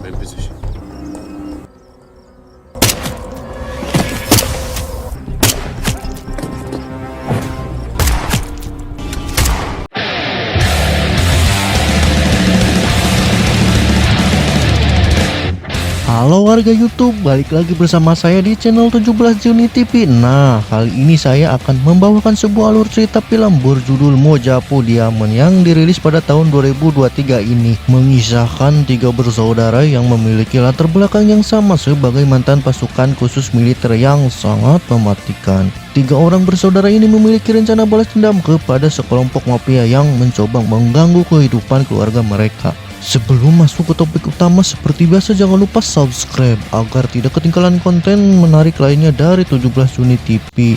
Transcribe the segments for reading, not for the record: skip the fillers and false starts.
in position. Halo warga YouTube, balik lagi bersama saya di channel 17 Juni TV. Nah, kali ini saya akan membawakan sebuah alur cerita film berjudul Mojapo Diamond yang dirilis pada tahun 2023 ini, mengisahkan tiga bersaudara yang memiliki latar belakang yang sama sebagai mantan pasukan khusus militer yang sangat mematikan. Tiga orang bersaudara ini memiliki rencana balas dendam kepada sekelompok mafia yang mencoba mengganggu kehidupan keluarga mereka. Sebelum masuk ke topik utama, seperti biasa jangan lupa subscribe agar tidak ketinggalan konten menarik lainnya dari 17 Juni TV.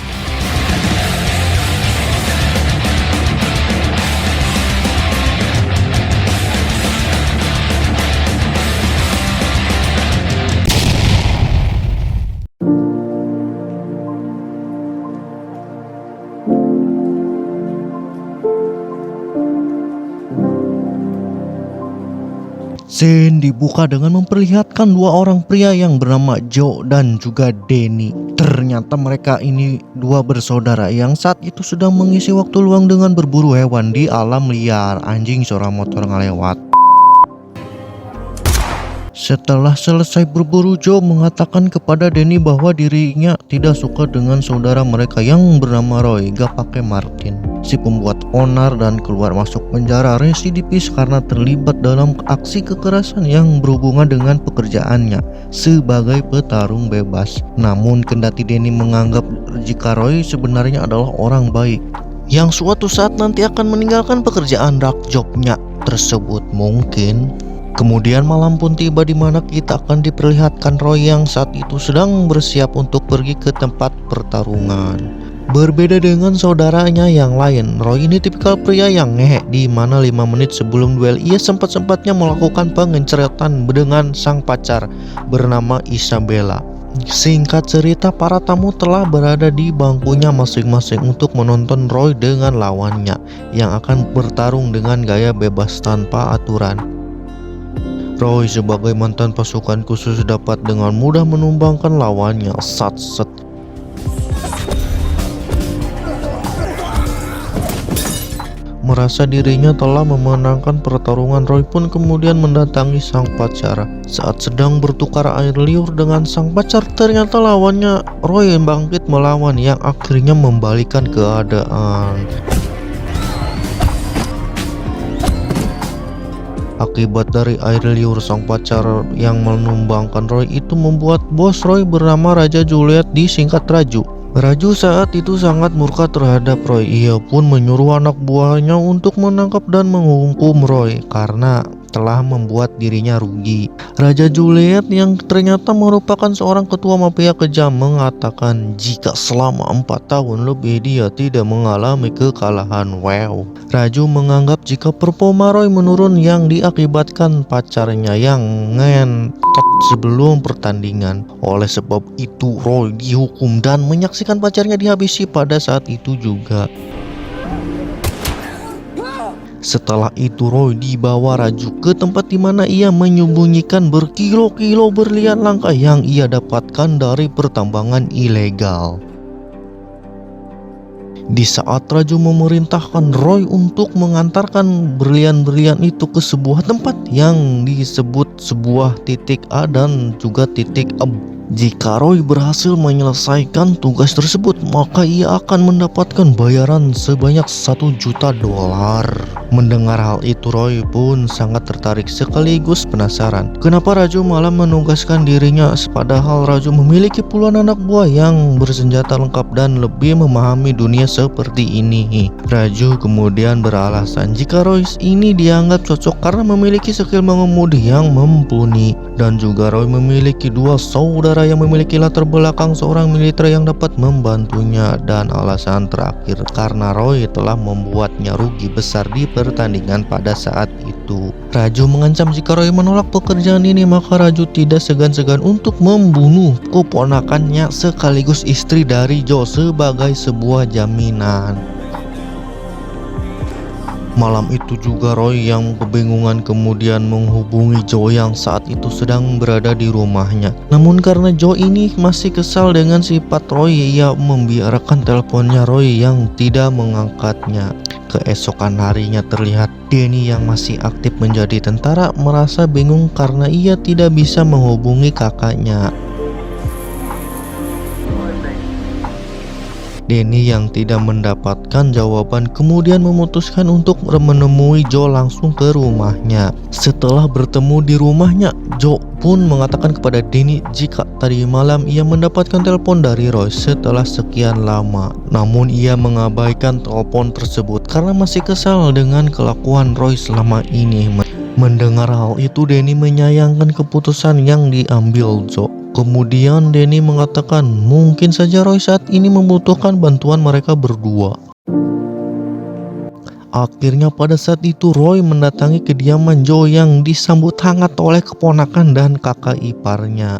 Scene dibuka dengan memperlihatkan dua orang pria yang bernama Joe dan juga Denny. Ternyata mereka ini dua bersaudara yang saat itu sedang mengisi waktu luang dengan berburu hewan di alam liar. Anjing, suara motor ngelewat. Setelah selesai berburu, Joe mengatakan kepada Denny bahwa dirinya tidak suka dengan saudara mereka yang bernama Roy, gak pakai Martin, si pembuat onar dan keluar masuk penjara residivis karena terlibat dalam aksi kekerasan yang berhubungan dengan pekerjaannya sebagai petarung bebas. Namun kendati Denny menganggap jika Roy sebenarnya adalah orang baik yang suatu saat nanti akan meninggalkan pekerjaan dark jobnya tersebut mungkin. Kemudian malam pun tiba di mana kita akan diperlihatkan Roy yang saat itu sedang bersiap untuk pergi ke tempat pertarungan. Berbeda dengan saudaranya yang lain, Roy ini tipikal pria yang ngehe, di mana 5 menit sebelum duel ia sempat-sempatnya melakukan pengenceretan dengan sang pacar bernama Isabella. Singkat cerita, para tamu telah berada di bangkunya masing-masing untuk menonton Roy dengan lawannya yang akan bertarung dengan gaya bebas tanpa aturan. Roy sebagai mantan pasukan khusus dapat dengan mudah menumbangkan lawannya. Sat-set. Merasa dirinya telah memenangkan pertarungan, Roy pun kemudian mendatangi sang pacar. Saat sedang bertukar air liur dengan sang pacar, ternyata lawannya Roy yang bangkit melawan yang akhirnya membalikan keadaan. Akibat dari air liur sang pacar yang menumbangkan Roy itu membuat bos Roy bernama Raja Juliet, disingkat Raju. Raju saat itu sangat murka terhadap Roy. Ia pun menyuruh anak buahnya untuk menangkap dan menghukum Roy karena telah membuat dirinya rugi. Raja Juliet yang ternyata merupakan seorang ketua mafia kejam mengatakan jika selama 4 tahun lebih dia tidak mengalami kekalahan. Wow. Raju menganggap jika performa Roy menurun yang diakibatkan pacarnya yang ngentot sebelum pertandingan. Oleh sebab itu Roy dihukum dan menyaksikan pacarnya dihabisi pada saat itu juga. Setelah itu Roy dibawa Raju ke tempat di mana ia menyembunyikan berkilo-kilo berlian langka yang ia dapatkan dari pertambangan ilegal. Di saat Raju memerintahkan Roy untuk mengantarkan berlian-berlian itu ke sebuah tempat yang disebut sebuah titik A dan juga titik E. Jika Roy berhasil menyelesaikan tugas tersebut, maka ia akan mendapatkan bayaran sebanyak $1 juta. Mendengar hal itu, Roy pun sangat tertarik sekaligus penasaran. Kenapa Raju malah menugaskan dirinya, padahal Raju memiliki puluhan anak buah yang bersenjata lengkap dan lebih memahami dunia seperti ini. Raju kemudian beralasan jika Roy ini dianggap cocok karena memiliki skill mengemudi yang mumpuni. Dan juga Roy memiliki dua saudara yang memiliki latar belakang seorang militer yang dapat membantunya. Dan alasan terakhir karena Roy telah membuatnya rugi besar di pertandingan pada saat itu. Raju mengancam jika Roy menolak pekerjaan ini, maka Raju tidak segan-segan untuk membunuh keponakannya sekaligus istri dari Joe sebagai sebuah jaminan. Malam itu juga Roy yang kebingungan kemudian menghubungi Joe yang saat itu sedang berada di rumahnya. Namun karena Joe ini masih kesal dengan sifat Roy, ia membiarkan teleponnya Roy yang tidak mengangkatnya. Keesokan harinya terlihat Danny yang masih aktif menjadi tentara merasa bingung karena ia tidak bisa menghubungi kakaknya. Danny yang tidak mendapatkan jawaban kemudian memutuskan untuk menemui Joe langsung ke rumahnya. Setelah bertemu di rumahnya, Joe pun mengatakan kepada Danny jika tadi malam ia mendapatkan telepon dari Roy setelah sekian lama. Namun ia mengabaikan telepon tersebut karena masih kesal dengan kelakuan Roy selama ini. Mendengar hal itu, Danny menyayangkan keputusan yang diambil Joe. Kemudian Danny mengatakan mungkin saja Roy saat ini membutuhkan bantuan mereka berdua. Akhirnya pada saat itu Roy mendatangi kediaman Joe yang disambut hangat oleh keponakan dan kakak iparnya.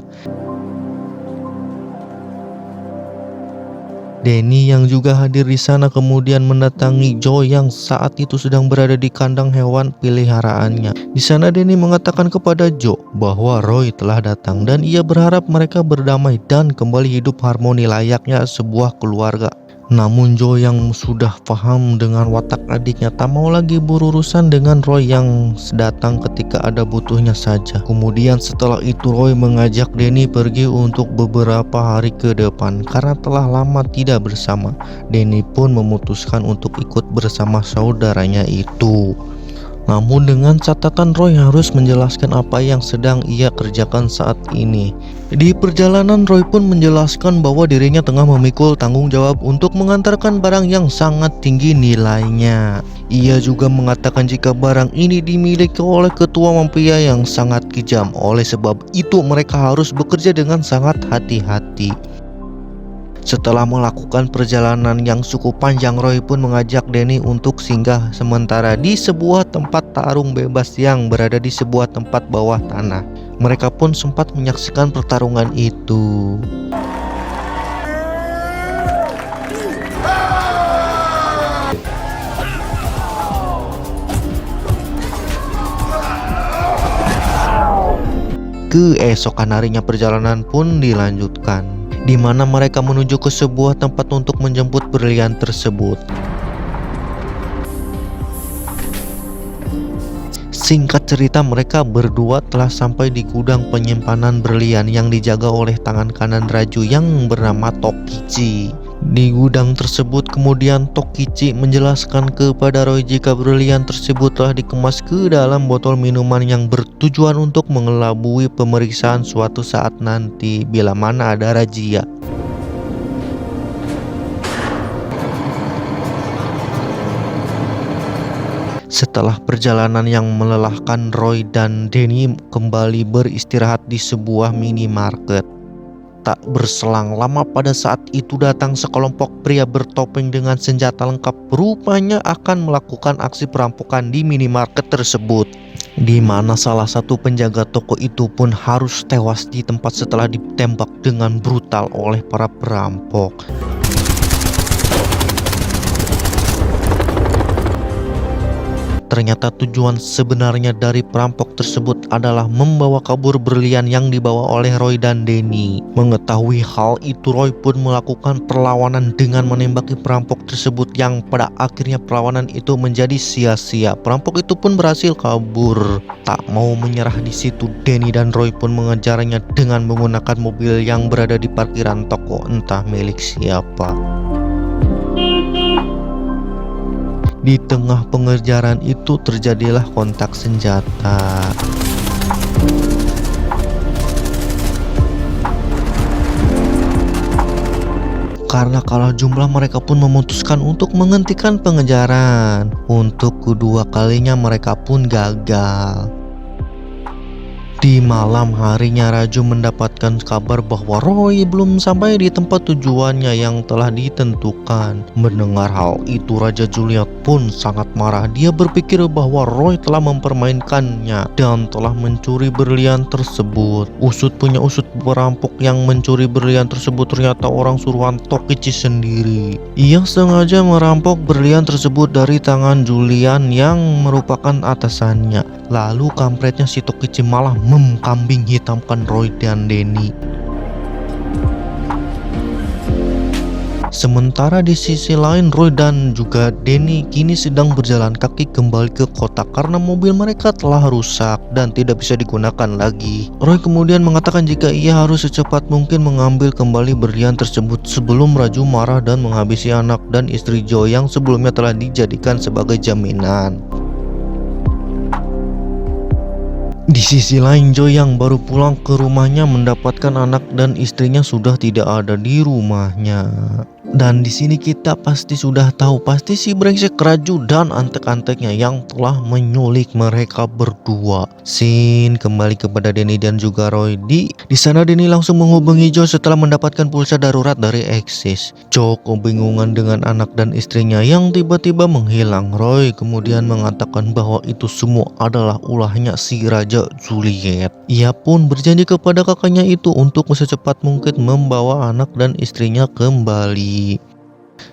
Danny yang juga hadir di sana kemudian mendatangi Joe yang saat itu sedang berada di kandang hewan peliharaannya. Di sana Danny mengatakan kepada Joe bahwa Roy telah datang dan ia berharap mereka berdamai dan kembali hidup harmoni layaknya sebuah keluarga. Namun Joe yang sudah paham dengan watak adiknya tak mau lagi berurusan dengan Roy yang datang ketika ada butuhnya saja. Kemudian setelah itu Roy mengajak Danny pergi untuk beberapa hari ke depan karena telah lama tidak bersama. Danny pun memutuskan untuk ikut bersama saudaranya itu. Namun dengan catatan Roy harus menjelaskan apa yang sedang ia kerjakan saat ini. Di perjalanan Roy pun menjelaskan bahwa dirinya tengah memikul tanggung jawab untuk mengantarkan barang yang sangat tinggi nilainya. Ia juga mengatakan jika barang ini dimiliki oleh ketua mafia yang sangat kejam. Oleh sebab itu mereka harus bekerja dengan sangat hati-hati. Setelah melakukan perjalanan yang cukup panjang, Roy pun mengajak Danny untuk singgah sementara di sebuah tempat tarung bebas yang berada di sebuah tempat bawah tanah. Mereka pun sempat menyaksikan pertarungan itu. Keesokan harinya perjalanan pun dilanjutkan, di mana mereka menuju ke sebuah tempat untuk menjemput berlian tersebut. Singkat cerita, mereka berdua telah sampai di gudang penyimpanan berlian yang dijaga oleh tangan kanan Raju yang bernama Tokichi. Di gudang tersebut kemudian Tokichi menjelaskan kepada Roy jika berlian tersebut telah dikemas ke dalam botol minuman yang bertujuan untuk mengelabui pemeriksaan suatu saat nanti bila mana ada razia. Setelah perjalanan yang melelahkan, Roy dan Danny kembali beristirahat di sebuah minimarket. Tak berselang lama pada saat itu datang sekelompok pria bertopeng dengan senjata lengkap, rupanya akan melakukan aksi perampokan di minimarket tersebut, di mana salah satu penjaga toko itu pun harus tewas di tempat setelah ditembak dengan brutal oleh para perampok. Ternyata tujuan sebenarnya dari perampok tersebut adalah membawa kabur berlian yang dibawa oleh Roy dan Danny. Mengetahui hal itu, Roy pun melakukan perlawanan dengan menembaki perampok tersebut yang pada akhirnya perlawanan itu menjadi sia-sia. Perampok itu pun berhasil kabur. Tak mau menyerah di situ, Danny dan Roy pun mengejarnya dengan menggunakan mobil yang berada di parkiran toko entah milik siapa. Di tengah pengejaran itu terjadilah kontak senjata. Karena kalah jumlah, mereka pun memutuskan untuk menghentikan pengejaran. Untuk kedua kalinya mereka pun gagal. Di malam harinya Raju mendapatkan kabar bahwa Roy belum sampai di tempat tujuannya yang telah ditentukan. Mendengar hal itu Raja Juliet pun sangat marah. Dia berpikir bahwa Roy telah mempermainkannya dan telah mencuri berlian tersebut. Punya usut perampok yang mencuri berlian tersebut ternyata orang suruhan Tokichi sendiri. Ia sengaja merampok berlian tersebut dari tangan Julian yang merupakan atasannya. Lalu kampretnya si Tokichi malah mengkambing hitamkan Roy dan Denny. Sementara di sisi lain Roy dan juga Denny kini sedang berjalan kaki kembali ke kota karena mobil mereka telah rusak dan tidak bisa digunakan lagi. Roy kemudian mengatakan jika ia harus secepat mungkin mengambil kembali berlian tersebut sebelum Raju marah dan menghabisi anak dan istri Joe yang sebelumnya telah dijadikan sebagai jaminan. Di sisi lain Joe yang baru pulang ke rumahnya mendapatkan anak dan istrinya sudah tidak ada di rumahnya. Dan di sini kita pasti sudah tahu pasti si brengsek Raju dan antek-anteknya yang telah menyulik mereka berdua. Scene kembali kepada Denny dan juga Roy. Di sana Denny langsung menghubungi Joe setelah mendapatkan pulsa darurat dari Axis. Joe kebingungan dengan anak dan istrinya yang tiba-tiba menghilang. Roy kemudian mengatakan bahwa itu semua adalah ulahnya si Raja Juliet. Ia pun berjanji kepada kakaknya itu untuk secepat mungkin membawa anak dan istrinya kembali.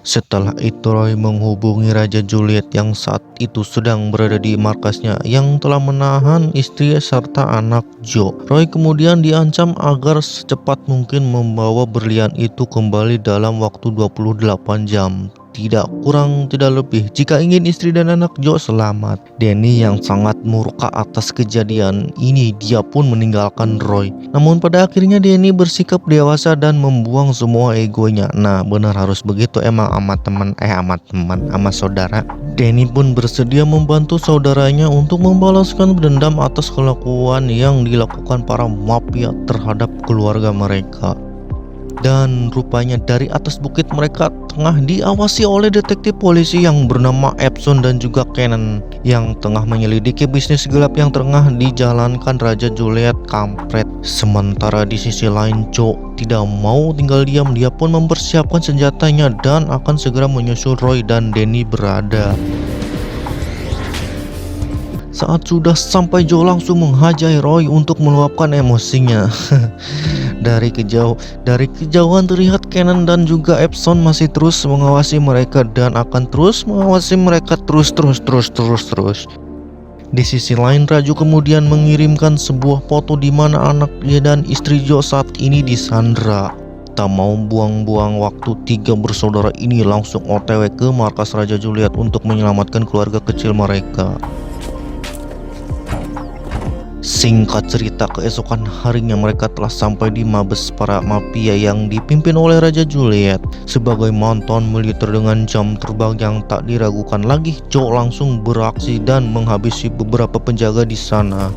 Setelah itu Roy menghubungi Raja Juliet yang saat itu sedang berada di markasnya yang telah menahan istri serta anak Joe. Roy kemudian diancam agar secepat mungkin membawa berlian itu kembali dalam waktu 28 jam. Tidak kurang tidak lebih jika ingin istri dan anak Joe selamat. Denny yang sangat murka atas kejadian ini dia pun meninggalkan Roy. Namun pada akhirnya Denny bersikap dewasa dan membuang semua egonya. Nah benar harus begitu emang sama saudara. Denny pun bersedia membantu saudaranya untuk membalaskan dendam atas kelakuan yang dilakukan para mafia terhadap keluarga mereka. Dan rupanya dari atas bukit mereka tengah diawasi oleh detektif polisi yang bernama Epson dan juga Kenan yang tengah menyelidiki bisnis gelap yang tengah dijalankan Raja Juliet kampret. Sementara di sisi lain Joe tidak mau tinggal diam, dia pun mempersiapkan senjatanya dan akan segera menyusul Roy dan Denny berada. Saat sudah sampai Joe langsung menghajar Roy untuk meluapkan emosinya. Dari kejauhan terlihat Kenan dan juga Epson masih terus mengawasi mereka dan akan terus mengawasi mereka terus. Di sisi lain Raju kemudian mengirimkan sebuah foto di mana anaknya dan istri Joe saat ini disandra. Tak mau buang-buang waktu, tiga bersaudara ini langsung OTW ke markas Raja Juliet untuk menyelamatkan keluarga kecil mereka. Singkat cerita, keesokan harinya mereka telah sampai di mabes para mafia yang dipimpin oleh Raja Juliet. Sebagai mantan militer dengan jam terbang yang tak diragukan lagi, Joe langsung beraksi dan menghabisi beberapa penjaga di sana.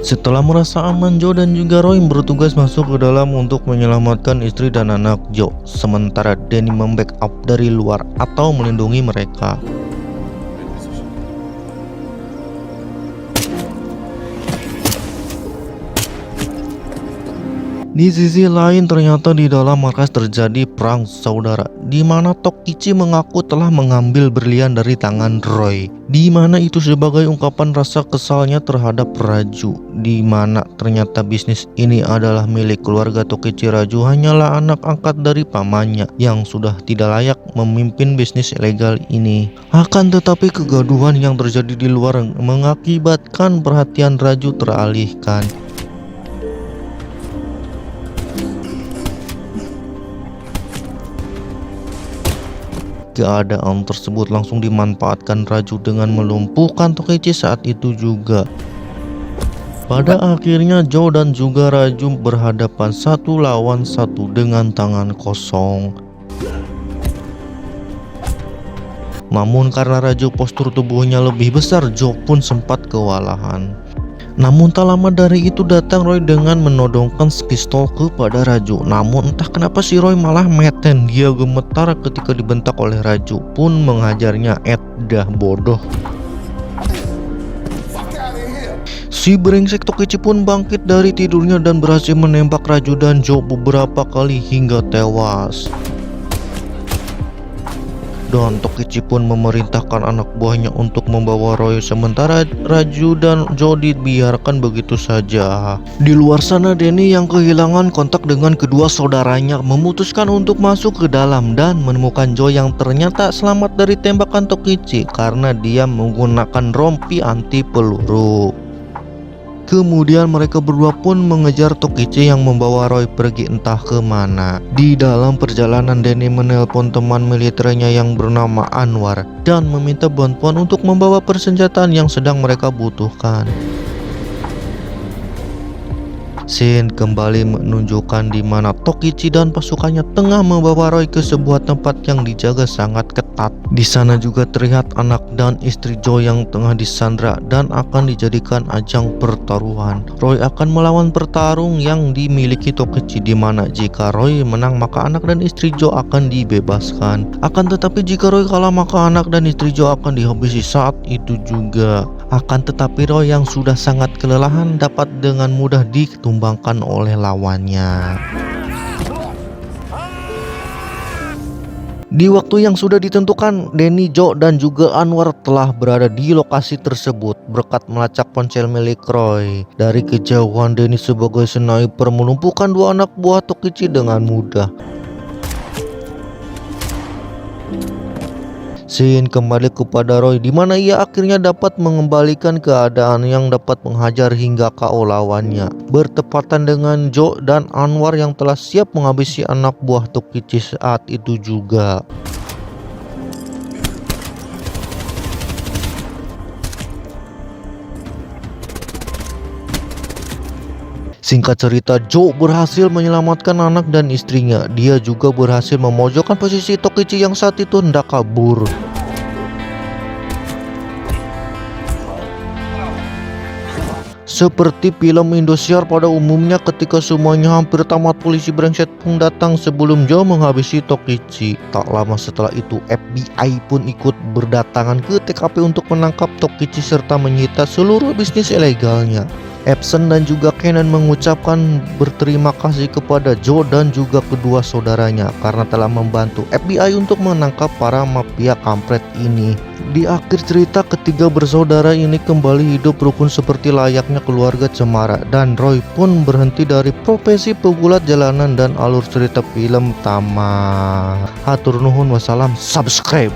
Setelah merasa aman, Joe dan juga Roy bertugas masuk ke dalam untuk menyelamatkan istri dan anak Joe. Sementara Denny membackup dari luar atau melindungi mereka. Di sisi lain ternyata di dalam markas terjadi perang saudara di mana Tokichi mengaku telah mengambil berlian dari tangan Roy, di mana itu sebagai ungkapan rasa kesalnya terhadap Raju, di mana ternyata bisnis ini adalah milik keluarga Tokichi. Raju hanyalah anak angkat dari pamannya yang sudah tidak layak memimpin bisnis ilegal ini. Akan tetapi kegaduhan yang terjadi di luar mengakibatkan perhatian Raju teralihkan. Keadaan tersebut langsung dimanfaatkan Raju dengan melumpuhkan Tokichi saat itu juga. Pada akhirnya Joe dan juga Raju berhadapan satu lawan satu dengan tangan kosong. Namun karena Raju postur tubuhnya lebih besar, Joe pun sempat kewalahan. Namun tak lama dari itu datang Roy dengan menodongkan pistol kepada Raju. Namun entah kenapa si Roy malah meten. Dia gemetar ketika dibentak oleh Raju pun menghajarnya. Dah bodoh. Si brengsek Tokichi pun bangkit dari tidurnya dan berhasil menembak Raju dan Jo beberapa kali hingga tewas. Dan Tokichi pun memerintahkan anak buahnya untuk membawa Roy, sementara Raju dan Jo dibiarkan begitu saja. Di luar sana, Denny yang kehilangan kontak dengan kedua saudaranya memutuskan untuk masuk ke dalam dan menemukan Jo yang ternyata selamat dari tembakan Tokichi karena dia menggunakan rompi anti peluru. Kemudian mereka berdua pun mengejar Tokichi yang membawa Roy pergi entah kemana. Di dalam perjalanan, Denny menelpon teman militernya yang bernama Anwar dan meminta bantuan untuk membawa persenjataan yang sedang mereka butuhkan. Scene kembali menunjukkan di mana Tokichi dan pasukannya tengah membawa Roy ke sebuah tempat yang dijaga sangat ketat. Di sana juga terlihat anak dan istri Jo yang tengah disandra dan akan dijadikan ajang pertaruhan. Roy akan melawan petarung yang dimiliki Tokichi, di mana jika Roy menang maka anak dan istri Jo akan dibebaskan. Akan tetapi jika Roy kalah maka anak dan istri Jo akan dihabisi saat itu juga. Akan tetapi Roy yang sudah sangat kelelahan dapat dengan mudah ditumbangkan oleh lawannya. Di waktu yang sudah ditentukan, Denny, Jo, dan juga Anwar telah berada di lokasi tersebut berkat melacak ponsel milik Roy. Dari kejauhan, Denny sebagai sniper melumpuhkan dua anak buah Tokichi dengan mudah. Scene kembali kepada Roy, di mana ia akhirnya dapat mengembalikan keadaan yang dapat menghajar hingga KO lawannya, bertepatan dengan Jo dan Anwar yang telah siap menghabisi anak buah Tokichi saat itu juga. Singkat cerita, Jo berhasil menyelamatkan anak dan istrinya. Dia juga berhasil memojokkan posisi Tokichi yang saat itu hendak kabur. Seperti film Indosiar pada umumnya, ketika semuanya hampir tamat, polisi brengsek pun datang sebelum Jo menghabisi Tokichi. Tak lama setelah itu, FBI pun ikut berdatangan ke TKP untuk menangkap Tokichi serta menyita seluruh bisnis ilegalnya. Epson dan juga Canon mengucapkan berterima kasih kepada Jo dan juga kedua saudaranya karena telah membantu FBI untuk menangkap para mafia kampret ini. Di akhir cerita, ketiga bersaudara ini kembali hidup rukun seperti layaknya keluarga cemara, dan Roy pun berhenti dari profesi pegulat jalanan dan alur cerita film tamat. Hatur nuhun, wassalam, subscribe.